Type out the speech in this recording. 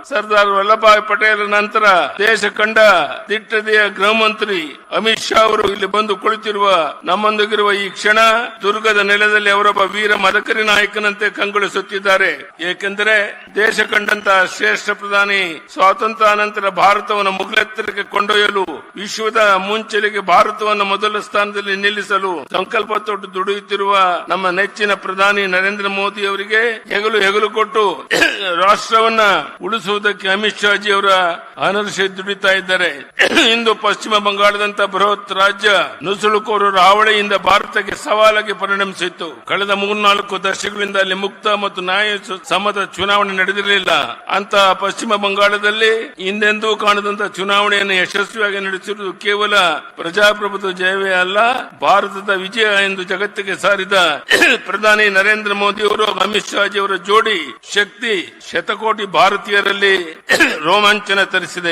ಸರ್ದಾರ್ ವಲ್ಲಭಭಾಯಿ ಪಟೇಲ್ ನಂತರ ದೇಶ ಕಂಡ ದಿಟ್ಟತೆಯ ಗೃಹ ಮಂತ್ರಿ ಅಮಿತ್ ಶಾ ಅವರು ಇಲ್ಲಿ ಬಂದು ಕುಳಿತಿರುವ ನಮ್ಮೊಂದಿಗಿರುವ ಈ ಕ್ಷಣ ದುರ್ಗದ ನೆಲದಲ್ಲಿ ಅವರೊಬ್ಬ ವೀರ ಮದಕರಿ ನಾಯಕನಂತೆ ಕಂಗೊಳಿಸುತ್ತಿದ್ದಾರೆ. ಏಕೆಂದರೆ ದೇಶ ಕಂಡಂತಹ ಶ್ರೇಷ್ಠ ಪ್ರಧಾನಿ ಸ್ವಾತಂತ್ರ್ಯಾನಂತರ ಭಾರತವನ್ನು ಮುಗಿಲೆತ್ತರಕ್ಕೆ ಕೊಂಡೊಯ್ಯಲು ವಿಶ್ವದ ಮುಂಚೆಲೆಗೆ ಭಾರತವನ್ನು ಮೊದಲ ಸ್ಥಾನದಲ್ಲಿ ನಿಲ್ಲಿಸಲು ಸಂಕಲ್ಪ ತೊಟ್ಟು ದುಡಿಯುತ್ತಿರುವ ನಮ್ಮ ನೆಚ್ಚಿನ ಪ್ರಧಾನಿ ನರೇಂದ್ರ ಮೋದಿ ಅವರಿಗೆ ಹೆಗಲು ಕೊಟ್ಟು ರಾಷ್ಟ್ರವನ್ನ ಉಳಿಸುವುದಕ್ಕೆ ಅಮಿತ್ ಶಾ ಜಿ ಅವರ ಅನರ್ಷೆ ದುಡಿತಾ ಇದ್ದಾರೆ. ಇಂದು ಪಶ್ಚಿಮ ಬಂಗಾಳದಂತ ಬೃಹತ್ ರಾಜ್ಯ ನುಸುಳುಕೋರರ ಹಾವಳಿಯಿಂದ ಭಾರತಕ್ಕೆ ಸವಾಲಾಗಿ ಪರಿಣಮಿಸಿತ್ತು. ಕಳೆದ 3-4 ದಶಕಗಳಿಂದ ಅಲ್ಲಿ ಮುಕ್ತ ಮತ್ತು ನ್ಯಾಯ ಸಮ್ಮತ ಚುನಾವಣೆ ನಡೆದಿರಲಿಲ್ಲ. ಅಂತ ಪಶ್ಚಿಮ ಬಂಗಾಳದಲ್ಲಿ ಹಿಂದೆಂದೂ ಕಾಣದಂತ ಚುನಾವಣೆಯನ್ನು ಯಶಸ್ವಿಯಾಗಿ ನಡೆಸಿರುವುದು ಕೇವಲ ಪ್ರಜಾಪ್ರಭುತ್ವ ಜಯವೇ ಅಲ್ಲ, ಭಾರತದ ವಿಜಯ ಎಂದು ಜಗತ್ತಿಗೆ ಸಾರಿದ ಪ್ರಧಾನಿ ನರೇಂದ್ರ ಮೋದಿ ಅವರು ಅಮಿತ್ ಶಾ ಜಿ ಅವರ ಜೋಡಿ ಶಕ್ತಿ ಶತಕೋಟಿ ಭಾರತೀಯರಲ್ಲಿ ರೋಮಾಂಚನ ತರಿಸಿದೆ.